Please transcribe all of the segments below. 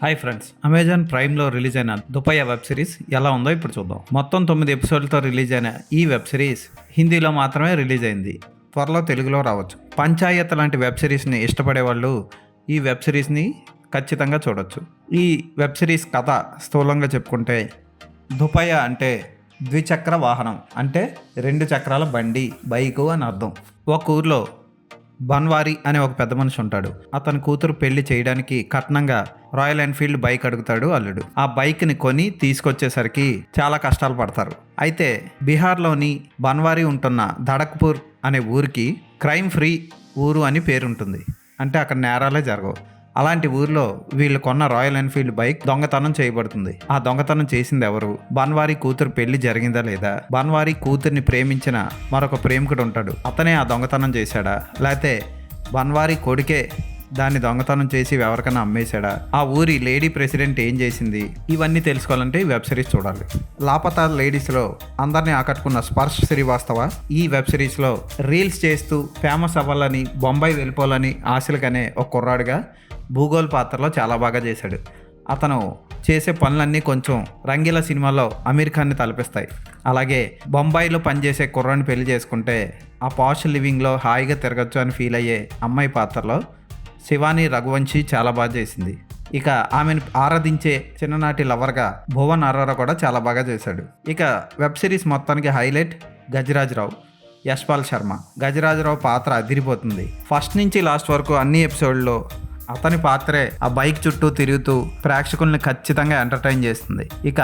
Hi friends, Amazon ప్రైమ్లో release అయిన దుపయ్య web series ఎలా ఉందో ఇప్పుడు చూద్దాం. మొత్తం 9 ఎపిసోడ్లతో రిలీజ్ అయిన ఈ వెబ్ సిరీస్ హిందీలో మాత్రమే రిలీజ్ అయింది. త్వరలో తెలుగులో రావచ్చు. పంచాయత్ లాంటి వెబ్ సిరీస్ని ఇష్టపడే వాళ్ళు ఈ వెబ్ సిరీస్ని ఖచ్చితంగా చూడొచ్చు. ఈ వెబ్ సిరీస్ కథ స్థూలంగా చెప్పుకుంటే, దుపయ్య అంటే ద్విచక్ర వాహనం, అంటే 2 చక్రాల బండి, బైకు అని అర్థం. ఒక ఊర్లో బన్వారీ అనే ఒక పెద్ద మనిషి ఉంటాడు. అతని కూతురు పెళ్లి చేయడానికి కట్నంగా రాయల్ ఎన్ఫీల్డ్ బైక్ అడుగుతాడు అల్లుడు. ఆ బైక్ని కొని తీసుకొచ్చేసరికి చాలా కష్టాలు పడతారు. అయితే బీహార్లోని బన్వారీ ఉంటున్న ధడక్పూర్ అనే ఊరికి క్రైమ్ ఫ్రీ ఊరు అని పేరుంటుంది. అంటే అక్కడ నేరాలే జరగవు. అలాంటి ఊర్లో వీళ్ళు కొన్న రాయల్ ఎన్ఫీల్డ్ బైక్ దొంగతనం చేయబడుతుంది. ఆ దొంగతనం చేసింది ఎవరు? బన్వారీ కూతురు పెళ్లి జరిగిందా లేదా? బన్వారీ కూతుర్ని ప్రేమించిన మరొక ప్రేమికుడు ఉంటాడు, అతనే ఆ దొంగతనం చేశాడా, లేకపోతే బన్వారీ కొడుకే దాన్ని దొంగతనం చేసి ఎవరికైనా అమ్మేశాడా? ఆ ఊరి లేడీ ప్రెసిడెంట్ ఏం చేసింది? ఇవన్నీ తెలుసుకోవాలంటే ఈ వెబ్ సిరీస్ చూడాలి. లాపతా లేడీస్లో అందరినీ ఆకట్టుకున్న స్పర్శ్ శ్రీవాస్తవ ఈ వెబ్ సిరీస్లో రీల్స్ చేస్తూ ఫేమస్ అవ్వాలని, బొంబాయి వెళ్ళిపోవాలని ఆశలుగానే ఒక కుర్రాడుగా భూగోల్ పాత్రలో చాలా బాగా చేశాడు. అతను చేసే పనులన్నీ కొంచెం రంగీలా సినిమాలో అమీర్ ఖాన్ని తలపిస్తాయి. అలాగే బొంబాయిలో పనిచేసే కుర్రాన్ని పెళ్లి చేసుకుంటే ఆ పాష్ లివింగ్లో హాయిగా తిరగచ్చు అని ఫీల్ అయ్యే అమ్మాయి పాత్రలో శివాని రఘువంశీ చాలా బాగా చేసింది. ఇక ఆమెను ఆరాధించే చిన్ననాటి లవర్గా భువన్ అరోరా కూడా చాలా బాగా చేశాడు. ఇక వెబ్ సిరీస్ మొత్తానికి హైలైట్ గజరాజ్రావు, యశ్పాల్ శర్మ. గజరాజ్రావు పాత్ర అదిరిపోతుంది. ఫస్ట్ నుంచి లాస్ట్ వరకు అన్ని ఎపిసోడ్లో అతని పాత్రే ఆ బైక్ చుట్టూ తిరుగుతూ ప్రేక్షకుల్ని ఖచ్చితంగా ఎంటర్టైన్ చేస్తుంది. ఇక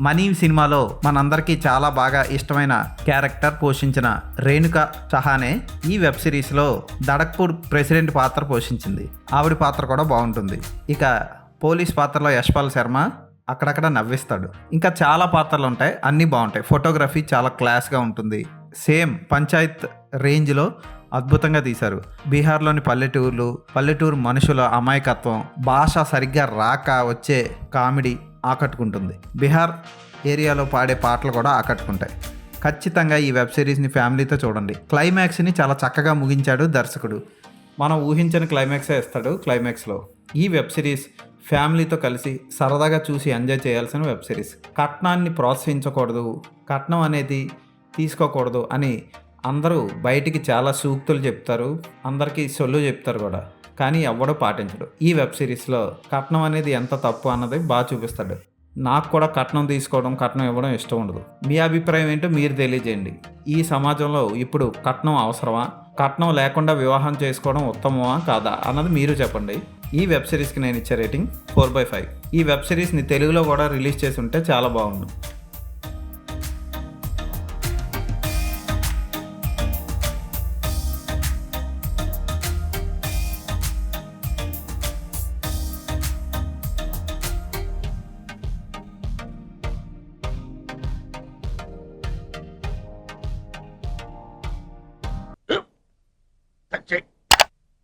మనీ సినిమాలో మనందరికీ చాలా బాగా ఇష్టమైన క్యారెక్టర్ పోషించిన రేణుకా చహానే ఈ వెబ్ సిరీస్లో ధడక్పూర్ ప్రెసిడెంట్ పాత్ర పోషించింది. ఆవిడ పాత్ర కూడా బాగుంటుంది. ఇక పోలీస్ పాత్రలో యశ్పాల్ శర్మ అక్కడక్కడ నవ్విస్తాడు. ఇంకా చాలా పాత్రలు ఉంటాయి, అన్నీ బాగుంటాయి. ఫోటోగ్రఫీ చాలా క్లాస్గా ఉంటుంది. సేమ్ పంచాయత్ రేంజ్లో అద్భుతంగా తీశారు. బీహార్లోని పల్లెటూరు మనుషుల అమాయకత్వం, భాష సరిగ్గా రాక వచ్చే కామెడీ ఆకట్టుకుంటుంది. బీహార్ ఏరియాలో పాడే పాటలు కూడా ఆకట్టుకుంటాయి. ఖచ్చితంగా ఈ వెబ్ సిరీస్ని ఫ్యామిలీతో చూడండి. క్లైమాక్స్ని చాలా చక్కగా ముగించాడు దర్శకుడు. మనం ఊహించని క్లైమాక్సే ఇస్తాడు క్లైమాక్స్లో. ఈ వెబ్ సిరీస్ ఫ్యామిలీతో కలిసి సరదాగా చూసి ఎంజాయ్ చేయాల్సిన వెబ్ సిరీస్. కట్నాన్ని ప్రోత్సహించకూడదు, కట్నం అనేది తీసుకోకూడదు అని అందరూ బయటికి చాలా సూక్తులు చెప్తారు, అందరికీ సొల్లు చెప్తారు కూడా, కానీ ఎవడో పాటించడు. ఈ వెబ్ సిరీస్లో కట్నం అనేది ఎంత తప్పు అన్నది బాగా చూపిస్తాడు. నాకు కూడా కట్నం తీసుకోవడం, కట్నం ఇవ్వడం ఇష్టం ఉండదు. మీ అభిప్రాయం ఏంటో మీరు తెలియజేయండి. ఈ సమాజంలో ఇప్పుడు కట్నం అవసరమా? కట్నం లేకుండా వివాహం చేసుకోవడం ఉత్తమమా కాదా అన్నది మీరు చెప్పండి. ఈ వెబ్ సిరీస్కి నేను ఇచ్చే రేటింగ్ 4/5. ఈ వెబ్ సిరీస్ని తెలుగులో కూడా రిలీజ్ చేసి ఉంటే చాలా బాగుంది.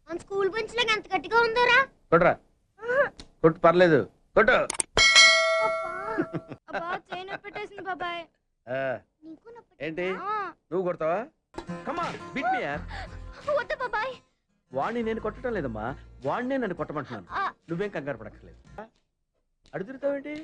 మన స్కూల్ బెంచ్ లాగా ఎంత గట్టిగా ఉందోరా. కొట్రా, కొట్టు, పర్లేదు, కొట్టు. అబ్బా చేయి నొప్పి పెట్టేసింది బాబాయ్. ఆ, నీకు నొప్పి ఏంటి నువ్వు కొడతావా? కమా బిట్ మీ యార్. వద్దు బాబాయ్. వాడిని నేను కొట్టడం లేదమ్మా, వాడినే నన్ను కొట్టమంటున్నాను. ఆ. నువ్వేం కంగారు పడక్కర్లేదు. అడుగుతావేంటి?